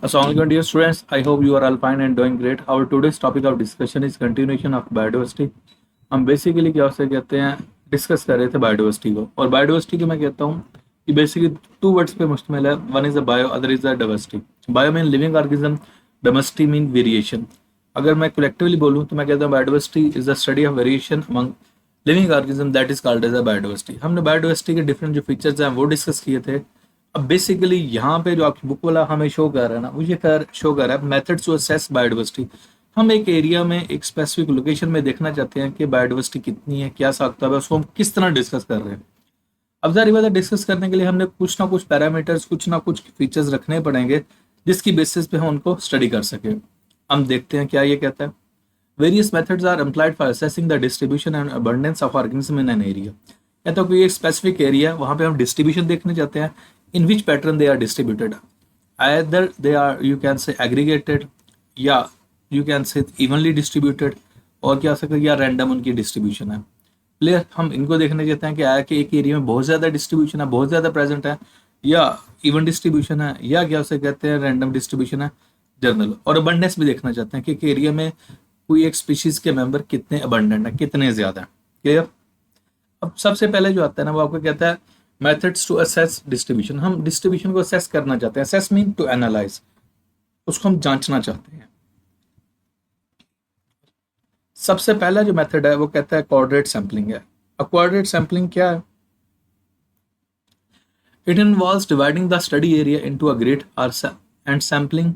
Assalamualaikum dear students, I hope you are all fine and doing great. Our today's topic of discussion is continuation of biodiversity. हम basically क्या उसे कहते हैं discuss कर रहे थे बायोडाइवर्सिटी को, और बायोडाइवर्सिटी को मैं कहता हूँ कि बेसिकली टू वर्ड्स पे मुश्तमिल है. One is the bio, other is the diversity. Bio mean living organism, diversity mean variation. अगर मैं कलेक्टिवली बोलूँ तो मैं कहता हूँ biodiversity is the study of variation among living organism that is called as a biodiversity. हमने biodiversity के different जो फीचर्स हैं वो डिस्कस किए थे. अब बेसिकली यहाँ पे जो आपकी बुक वाला हमें शो कर रहा है ना, वो ये शो कर रहा है मेथड्स टू असेस बायोडाइवर्सिटी. हम एक एरिया में एक स्पेसिफिक लोकेशन में देखना चाहते हैं कि बायोडाइवर्सिटी कितनी है, क्या साख्ता है, उसको हम किस तरह डिस्कस कर रहे हैं. अब जारी बात है, डिस्कस करने के लिए हमने कुछ ना कुछ पैरामीटर्स, कुछ ना कुछ फीचर्स रखने पड़ेंगे जिसकी बेसिस पे हम उनको स्टडी कर सके. हम देखते हैं क्या ये कहता है. Various methods are employed for assessing the distribution and abundance of organism in an area. कहता है कोई एक स्पेसिफिक एरिया, वहाँ पे हम डिस्ट्रीब्यूशन देखने चाहते हैं, in which pattern they are distributed. Either they are, you can say, aggregated, या you can say evenly distributed, और क्या सकते या रैंडम उनकी डिस्ट्रीब्यूशन है. क्लियर. हम इनको देखने चाहते हैं कि आया कि एक एरिया में बहुत ज़्यादा डिस्ट्रीब्यूशन है, बहुत ज़्यादा प्रेजेंट है, या इवन डिस्ट्रीब्यूशन है, या क्या उसे कहते हैं रैंडम डिस्ट्रीब्यूशन है, जनरल. और अबंडेंस भी देखना चाहते हैं कि एक एरिया में कोई एक स्पीशीज के मेंबर कितने अबंडेंट है, कितने ज़्यादा है. क्लियर. अब सबसे पहले जो आता है ना, वो आपको कहता है मेथड्स टू असेस डिस्ट्रीब्यूशन. हम डिस्ट्रीब्यूशन को असेस करना चाहते हैं. असेस मीन टू एनालाइज, उसको हम जांचना चाहते हैं. सबसे पहला जो मेथड है वो कहता है कोऑर्डिनेट सैंपलिंग है. अब कोऑर्डिनेट सैंपलिंग क्या है? It involves dividing the study area into a grid और and sampling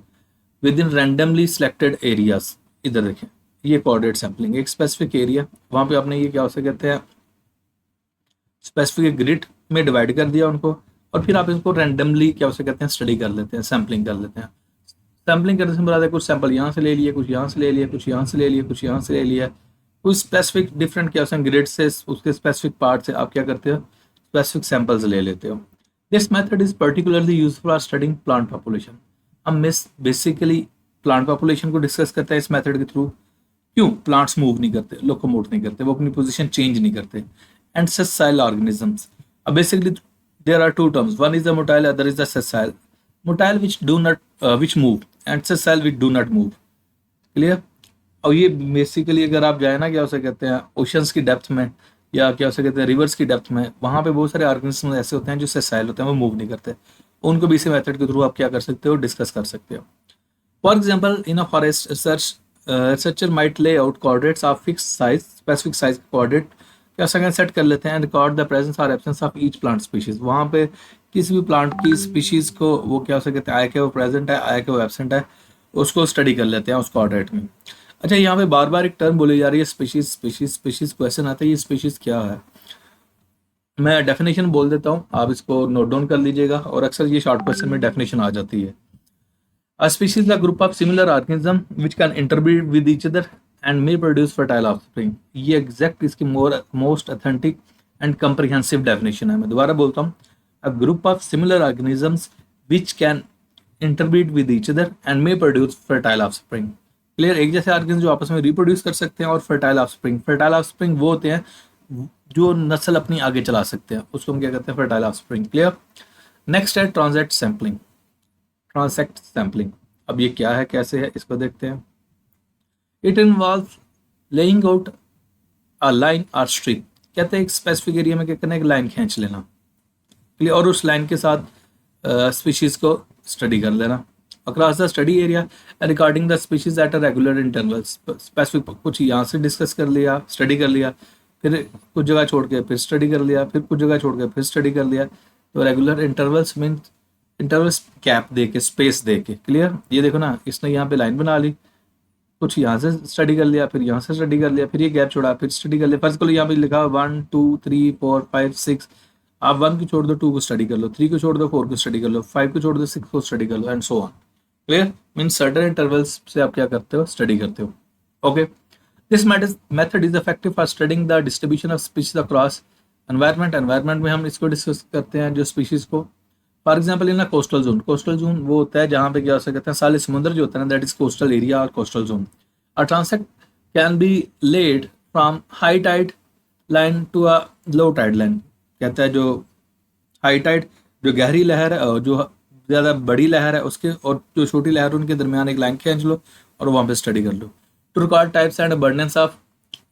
within randomly selected areas. इधर देखें, ये कोऑर्डिनेट सैंपलिंग. एक स्पेसिफिक एरिया, वहां पे आपने ये क्या उसे कहते हैं स्पेसिफिक ग्रिड में डिवाइड कर दिया उनको, और फिर आप इसको रैंडमली क्या उसे कहते हैं स्टडी कर लेते हैं, सैम्पलिंग कर लेते हैं. सैम्पलिंग करने से मुराद है कुछ सैंपल यहाँ से ले लिए, कुछ यहाँ से ले लिए, कुछ यहाँ से ले लिए, कुछ यहाँ से ले लिया. कुछ स्पेसिफिक डिफरेंट क्या उसे ग्रिड से, उसके स्पेसिफिक पार्ट से आप क्या करते हो, स्पेसिफिक सैंपल्स ले लेते हो. This method is particularly useful for studying plant population. हम बेसिकली प्लांट पॉपुलेशन को डिस्कस करते हैं इस मेथड के थ्रू. क्यों? प्लांट्स मूव नहीं करते, लोकोमोट नहीं करते, वो अपनी पोजीशन चेंज नहीं करते. And sessile organisms. Basically, there are two terms. One is the motile, other is the sessile. Motile which move, and sessile which do not move. Clear? और ये बेसिकली अगर आप जाए ना क्या उसे कहते हैं ओशंस की डेप्थ में, या क्या उसे कहते हैं रिवर्स की डेप्थ में, वहाँ पे बहुत सारे ऑर्गेनिज्म ऐसे होते हैं जो सेसाइल होते हैं, वो मूव नहीं करते. उनको भी इसी मेथड के थ्रू आप क्या कर सकते हो, डिस्कस कर सकते हो. For example, in a forest researcher might lay out coordinates of fix size, specific size coordinate क्या सेकंड सेट कर लेते हैं, रिकॉर्ड द प्रेजेंस और absence of each plant species. वहाँ पे किसी भी प्लांट की स्पीशीज को वो क्या हो सकते हैं, आया कि वो प्रेजेंट है, आया कि वो एब्सेंट है, उसको स्टडी कर लेते हैं उस कोऑर्डिनेट में. अच्छा, यहाँ पे बार बार एक टर्म बोली जा रही है स्पीशीज स्पीशीज स्पीशीज. क्वेश्चन आता है ये स्पीशीज क्या है. मैं डेफिनेशन बोल देता हूँ, आप इसको नोट डाउन कर लीजिएगा, और अक्सर ये शॉर्ट क्वेश्चन में डेफिनेशन आ जाती है. A species is a group of similar organisms which can interbreed with each other and may produce fertile offspring. ये एग्जैक्ट इसकी most authentic and comprehensive definition है. मैं दोबारा बोलता हूँ, a group of similar organisms which can interbreed with each other and may produce fertile offspring. Clear. एक जैसे organism जो आपस में रिप्रोड्यूस कर सकते हैं, और फर्टाइल ऑफस्प्रिंग. फर्टाइल ऑफस्प्रिंग वो होते हैं जो नस्ल अपनी आगे चला सकते हैं, उसको हम क्या कहते हैं, फर्टाइल ऑफस्प्रिंग. क्लियर. नेक्स्ट है ट्रांजेक्ट सैंपलिंग. Transect sampling. अब ये क्या है, कैसे है, इसको देखते हैं. It involve laying out a line और स्ट्रिप. कहते हैं एक स्पेसिफिक एरिया में क्या करना है, एक लाइन खींच लेना, और उस लाइन के साथ स्पीशीज को स्टडी कर लेना across the study area regarding the species at a regular intervals. Specific कुछ यहाँ से डिस्कस कर लिया, स्टडी कर लिया, फिर कुछ जगह छोड़ के फिर स्टडी कर लिया, फिर कुछ जगह छोड़ के फिर स्टडी कर लिया. तो regular intervals mean interval gap दे के, स्पेस दे के. क्लियर. ये देखो ना, इसने यहाँ पे लाइन बना ली, कुछ यहाँ से स्टडी कर लिया, फिर यहाँ से स्टडी कर लिया, फिर ये गैप छोड़ा, फिर स्टडी कर लिया. फर्स्ट को यहाँ पे लिखा 1 2 3 4 5 6. आप 1 को छोड़ दो, 2 को स्टडी कर लो, 3 को छोड़ दो, 4 को स्टडी कर लो, 5 को छोड़ दो, 6 को स्टडी कर लो, and so on. Clear. Mean certain intervals से आप क्या करते हो, स्टडी करते हो. Okay. This method is effective for studying the distribution of species across environment. Environment में हम इसको डिस्कस करते हैं जो स्पीशीज को. For example, in coastal zone. Coastal zone वो होता है जहाँ पे क्या हो सकते हैं, साले समुद्र जो होता है ना, दैट इज कोस्टल एरिया और coastal zone. A transect can be laid from high tide line to a low tide line. कहता है जो हाई टाइड, जो गहरी लहर है, और जो ज़्यादा बड़ी लहर है उसके और जो छोटी लहर है उनके दरमियान एक लाइन खींच लो और वहाँ पे स्टडी कर लो। To record types and abundance of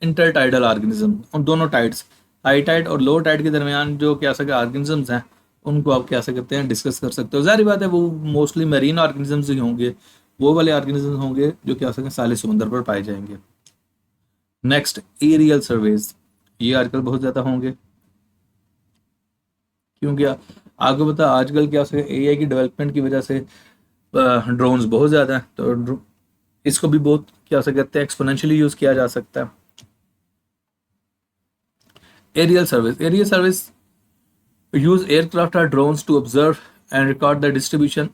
intertidal organism, उन दोनों टाइड्स, हाई टाइड और लो टाइड के दरमियान जो क्या सकते ऑर्गेनिजम्स हैं उनको आप क्या सकते हैं डिस्कस कर सकते हो। जाहिर बात है वो मोस्टली मरीन ऑर्गेनिजम्स ही होंगे, वो वाले ऑर्गेनिजम्स होंगे जो क्या सकते हैं साले समुद्र पर पाए जाएंगे। नेक्स्ट एरियल सर्वेज, ये आजकल बहुत ज़्यादा होंगे क्योंकि आपको पता आजकल क्या सकते एआई की डेवलपमेंट की वजह से ड्रोन्स बहुत ज़्यादा हैं, तो इसको भी बहुत क्या सकते हैं एक्सपोनेंशियली यूज़ किया जा सकता है। Aerial surveys use aircraft or drones to observe and record the distribution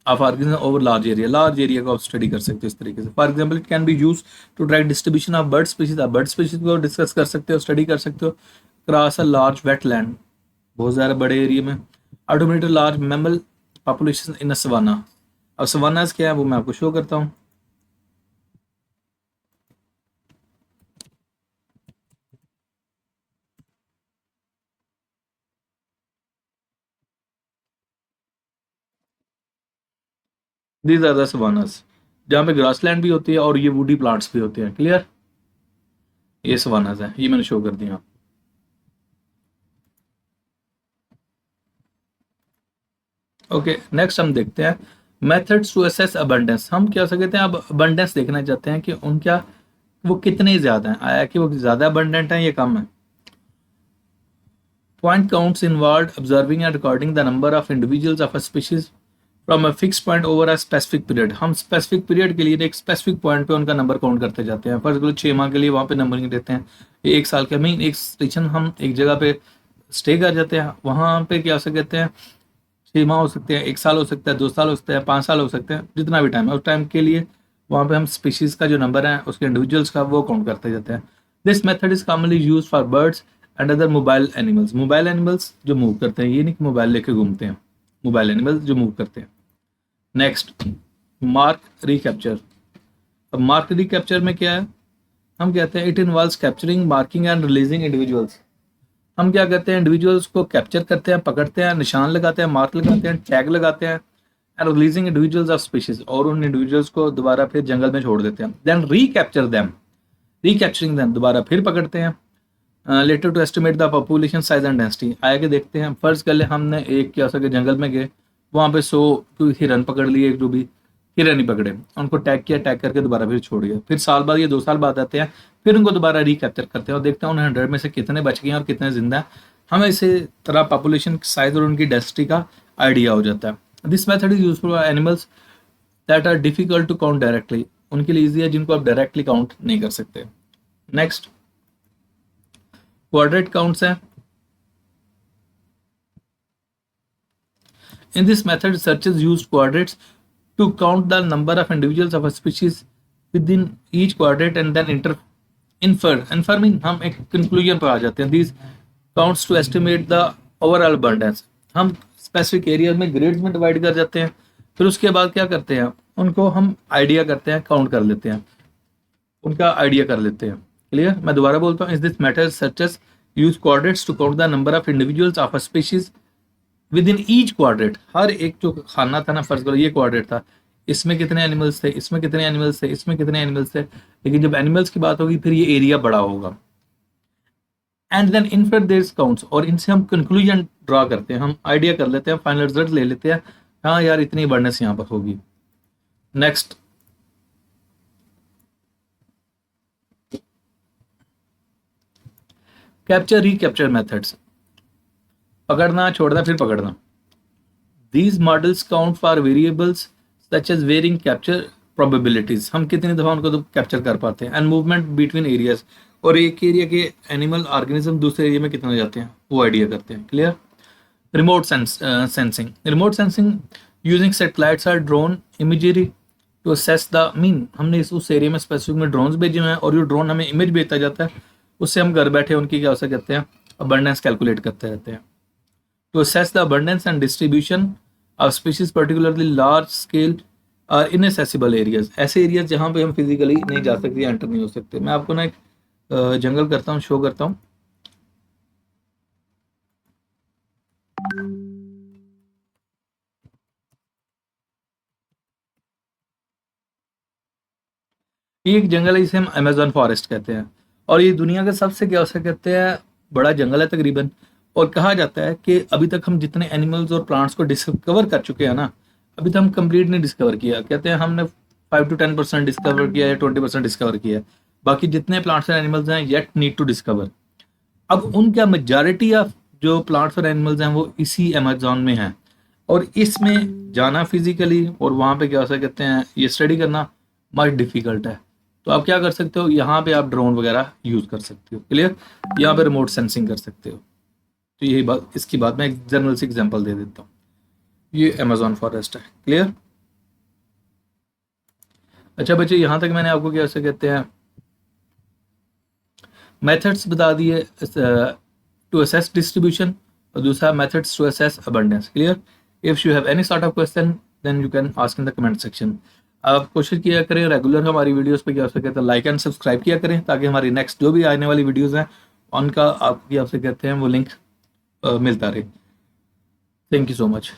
of organisms over large area को आप स्टडी कर सकते हो इस तरीके से। For example it can be use to track distribution of bird species, आप बर्ड स्पीशीज को डिस्कस कर सकते हो, स्टडी कर सकते हो क्रॉस अ लार्ज वेटलैंड, बहुत ज़्यादा बड़े एरिया में। Automated large mammal population in a savanna, अब सवानाज क्या है वो मैं आपको शो करता हूँ। दीज आर द सवानास, जहाँ पे ग्रासलैंड भी होती है और ये वुडी प्लांट्स भी होते हैं। क्लियर, ये सवानास है, ये मैंने शो कर दिया। ओके नेक्स्ट हम देखते हैं मेथड्स टू असेस अबंडेंस। हम क्या सकते हैं अब अबंडेंस देखना चाहते हैं कि उनका वो कितने ज़्यादा हैं, आया कि वो ज़्यादा अबंडेंट हैं या कम है। Point counts involve observing and recording the number of individuals of a species from a fix point over a specific period. हम स्पेसिफिक पीरियड के लिए एक स्पेसिफिक पॉइंट पे उनका नंबर काउंट करते जाते हैं। फर्स्ट एग्जाम्पल 6 माह के लिए वहाँ पे नंबरिंग देते हैं, एक साल के मीन एक स्टेशन हम एक जगह पे स्टे कर जाते हैं, वहाँ पे क्या सकते हैं 6 माह हो सकते हैं, 1 साल हो सकता है, 2 साल हो सकता है, 5 साल हो सकते हैं, जितना भी टाइम है उस टाइम के लिए वहाँ पे हम स्पीशीज़ का जो नंबर है उसके इंडिविजुअल्स का वो काउंट करते जाते हैं। This method is commonly use for birds and other mobile animals जो मूव करते हैं, ये नहीं कि मोबाइल लेके घूमते हैं, मोबाइल एनिमल्स जो मूव करते हैं। Next mark recapture. अब मार्क रिकैप्चर में क्या है, हम कहते हैं it involves capturing, marking and releasing individuals. हम क्या करते हैं इंडिविजुअल्स को कैप्चर करते हैं, पकड़ते हैं, निशान लगाते हैं, मार्क लगाते हैं, टैग लगाते हैं and releasing individuals of species, और उन इंडिविजुअल्स को दोबारा फिर जंगल में छोड़ देते हैं। Then recapture them, recapturing them, दोबारा फिर पकड़ते हैं। Later to estimate the population size and density, आगे देखते हैं फर्ज कर ले हमने एक क्या सके जंगल में गए, वहाँ पे 100 हिरन पकड़ लिए, एक डूबी हिरन ही पकड़े, उनको टैग किया, टैग करके दोबारा फिर छोड़ दिया, फिर साल बाद या 2 साल बाद आते हैं, फिर उनको दोबारा रिकैप्चर करते हैं और देखते हैं उन 100 में से कितने बच गए हैं और कितने जिंदा हैं। हमें इसी तरह पॉपुलेशन साइज और उनकी डेंसिटी का आइडिया हो जाता है। This method is useful for animals that are difficult to count directly, उनके लिए ईजी है जिनको आप डायरेक्टली काउंट नहीं कर सकते। नेक्स्ट क्वाड्रेट काउंट्स है। In this method, searchers use quadrates to count the number of individuals of a species within each quadrate and then infer mean हम एक conclusion पर आ जाते हैं। These counts to estimate the overall abundance। हम specific areas में grades में divide कर जाते हैं, फिर उसके बाद क्या करते हैं उनको हम आइडिया करते हैं, काउंट कर लेते हैं, उनका आइडिया कर लेते हैं। क्लियर, मैं दोबारा बोलता हूँ, इस this matter searches use coordinates to count the number of individuals of a species within each quadrat. हर एक जो खाना था ना, फर्ज करो ये क्वाड्रेट था, इसमें कितने एनिमल्स थे, इसमें कितने एनिमल्स थे, इसमें कितने एनिमल्स थे, लेकिन जब एनिमल्स की बात होगी फिर ये एरिया बड़ा होगा। And then infer this counts, और इनसे हम कंक्लूजन ड्रा करते हैं, हम आइडिया कर लेते हैं, फाइनल रिजल्ट ले लेते हैं, हाँ यार इतनी बर्डनेस यहाँ पर होगी। नेक्स्ट कैप्चर रिकैप्चर मेथड्स, पकड़ना छोड़ना फिर पकड़ना। These models count for variables such as varying capture probabilities, हम कितनी दफ़ा उनको तो कैप्चर कर पाते हैं, एंड मूवमेंट बिटवीन एरियाज, और एक एरिया के एनिमल ऑर्गेनिज्म दूसरे एरिया में कितना जाते हैं वो आइडिया करते हैं। Clear, remote sensing, remote sensing using satellites और drone imagery to assess the mean. हमने उस एरिया में स्पेसिफिक में ड्रोन्स भेजे हुए हैं और जो ड्रोन हमें इमेज भेजता जाता है उससे हम घर बैठे उनकी क्या हो कहते हैं अबंडेंस कैलकुलेट करते रहते हैं। To assess the abundance and distribution of species, particularly large scale or inaccessible areas, ऐसे एरियाज जहाँ पे हम फिजिकली नहीं जा सकते, एंटर नहीं हो सकते। मैं आपको ना एक जंगल करता हूँ, शो करता हूँ। ये एक जंगल है जिसे हम अमेजोन फॉरेस्ट कहते हैं, और ये दुनिया का सबसे क्या उसे कहते हैं बड़ा जंगल है तकरीबन। और कहा जाता है कि अभी तक हम जितने एनिमल्स और प्लांट्स को डिस्कवर कर चुके हैं ना, अभी तक हम कंप्लीट नहीं डिस्कवर किया। कहते हैं हमने 5 to 10% डिस्कवर किया या 20% डिस्कवर किया है। बाकी जितने प्लांट्स और एनिमल्स हैं येट नीड टू डिस्कवर। अब उनका मेजॉरिटी ऑफ जो प्लांट्स और एनिमल्स हैं वो इसी अमेजोन में हैं, और इसमें जाना फिजिकली और वहाँ पे क्या हो कहते हैं ये स्टडी करना मच डिफिकल्ट है। तो आप क्या कर सकते हो, यहाँ पे आप ड्रोन वगैरह यूज कर सकते हो, क्लियर। यहाँ पे रिमोट सेंसिंग कर सकते हो। तो यही बात, इसकी बात मैं एक जनरल सी एग्जांपल दे देता हूँ। ये अमेजोन फॉरेस्ट है, क्लियर। अच्छा बच्चे, यहाँ तक मैंने आपको क्या कहते हैं मेथड्स बता दिए टू असेस डिस्ट्रीब्यूशन, और दूसरा methods to assess abundance, clear. If you have any sort of question then you can ask in the comment section. आप कोशिश किया करें रेगुलर हमारी वीडियोस पे क्या कहते हैं लाइक एंड सब्सक्राइब किया करें, ताकि हमारी नेक्स्ट जो भी आने वाली वीडियोस हैं उनका आपकी आपसे कहते हैं वो लिंक मिलता रहे। Thank you so much.